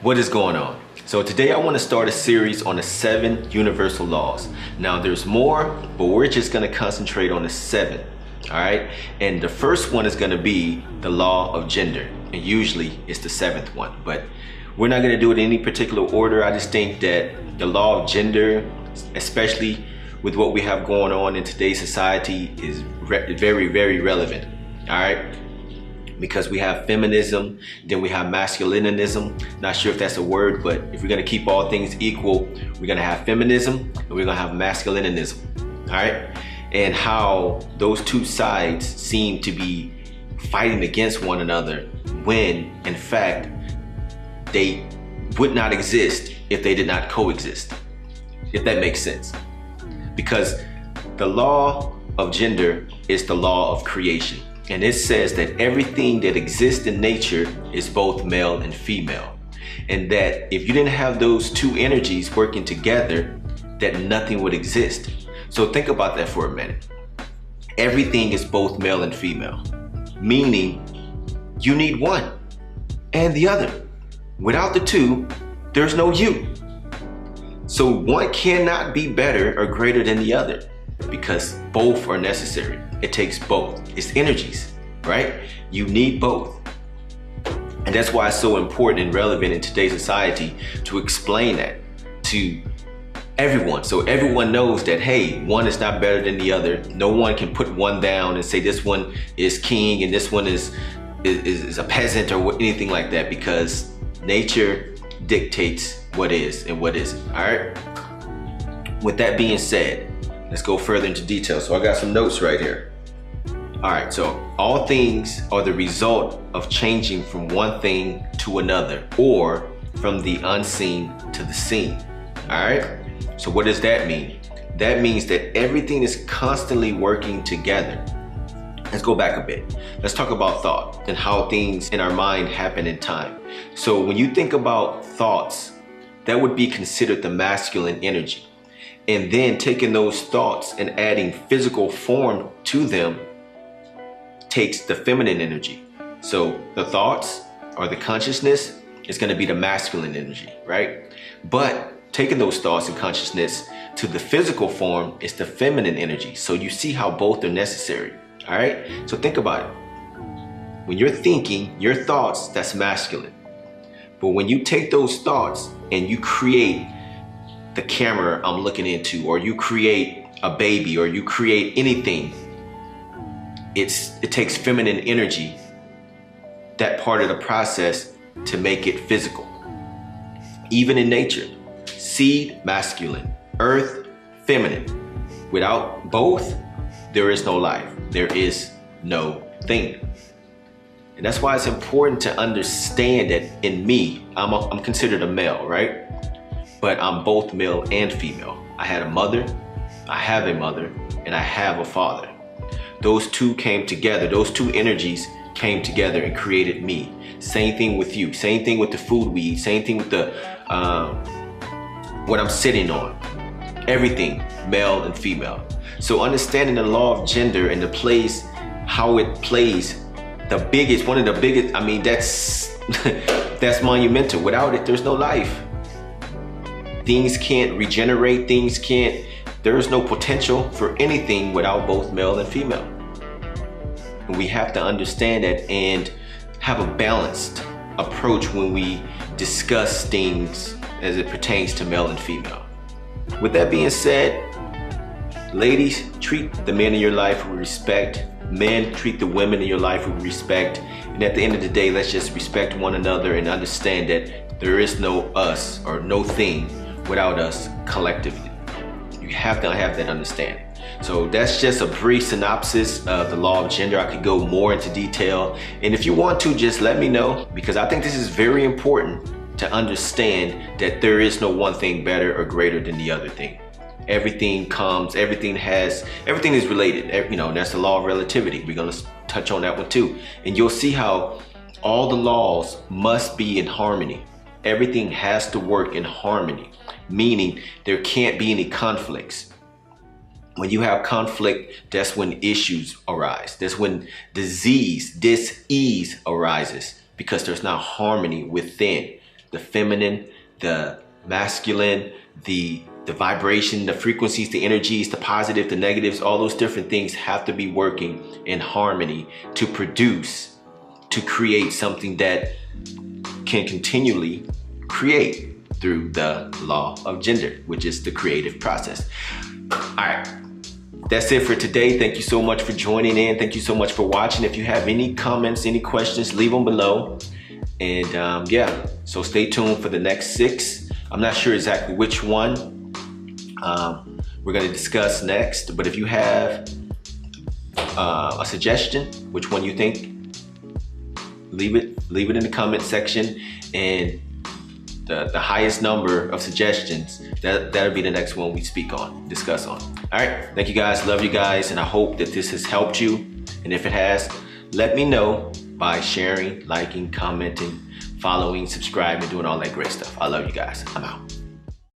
What is going on? So today I want to start a series on the 7 universal laws. Now there's more, but we're just going to concentrate on the 7. All right. And the first one is going to be the law of gender. And usually it's the 7th one, but we're not going to do it in any particular order. I just think that the law of gender, especially with what we have going on in today's society, is very, very relevant. All right. Because we have feminism, then we have masculinism. Not sure if that's a word, but if we're gonna keep all things equal, we're gonna have feminism and we're gonna have masculinism, all right? And how those two sides seem to be fighting against one another when, in fact, they would not exist if they did not coexist, if that makes sense. Because the law of gender is the law of creation. And it says that everything that exists in nature is both male and female. And that if you didn't have those two energies working together, that nothing would exist. So think about that for a minute. Everything is both male and female, meaning you need one and the other. Without the two, there's no you. So one cannot be better or greater than the other, because both are necessary. It takes both. It's energies, right? You need both. And that's why it's so important and relevant in today's society to explain that to everyone. So everyone knows that, hey, one is not better than the other. No one can put one down and say this one is king and this one is a peasant or anything like that, because nature dictates what is and what isn't, all right? With that being said, let's go further into detail. So I got some notes right here. All right, so all things are the result of changing from one thing to another, or from the unseen to the seen. All right, so what does that mean? That means that everything is constantly working together. Let's go back a bit. Let's talk about thought and how things in our mind happen in time. So when you think about thoughts, that would be considered the masculine energy. And then taking those thoughts and adding physical form to them takes the feminine energy. So the thoughts or the consciousness is going to be the masculine energy, right? But taking those thoughts and consciousness to the physical form is the feminine energy. So you see how both are necessary, all right? So think about it. When you're thinking, your thoughts, that's masculine. But when you take those thoughts and you create the camera I'm looking into, or you create a baby, or you create anything, it takes feminine energy, that part of the process, to make it physical. Even in nature, seed, masculine, earth, feminine. Without both, there is no life. There is no thing. And that's why it's important to understand that in me, I'm considered a male, right? But I'm both male and female. I had a mother, I have a mother, and I have a father. Those two came together, those two energies came together and created me. Same thing with you, same thing with the food we eat, same thing with the what I'm sitting on. Everything, male and female. So understanding the law of gender and the place, how it plays, one of the biggest, I mean, that's monumental. Without it, there's no life. Things can't regenerate, there's no potential for anything without both male and female. And we have to understand that and have a balanced approach when we discuss things as it pertains to male and female. With that being said, ladies, treat the men in your life with respect. Men, treat the women in your life with respect. And at the end of the day, let's just respect one another and understand that there is no us or no thing without us collectively. You have to have that understanding. So that's just a brief synopsis of the law of gender. I could go more into detail. And if you want to, just let me know, because I think this is very important to understand that there is no one thing better or greater than the other thing. Everything is related. You know, that's the law of relativity. We're gonna touch on that one too. And you'll see how all the laws must be in harmony. Everything has to work in harmony, meaning there can't be any conflicts. When you have conflict, that's when issues arise. That's when dis-ease arises, because there's not harmony within. the feminine, the masculine, the vibration, the frequencies, the energies, the positive, the negatives, all those different things have to be working in harmony to produce, to create something that can continually create through the law of gender, which is the creative process. All right, that's it for today. Thank you so much for joining in. Thank you so much for watching. If you have any comments, any questions, leave them below. And yeah, so stay tuned for the next 6. I'm not sure exactly which one we're going to discuss next, but if you have a suggestion, which one you think, leave it in the comment section, and the highest number of suggestions, that'll be the next one we discuss on. All right, thank you guys, love you guys, and I hope that this has helped you. And if it has, let me know by sharing, liking, commenting, following, subscribing, doing all that great stuff. I love you guys. I'm out.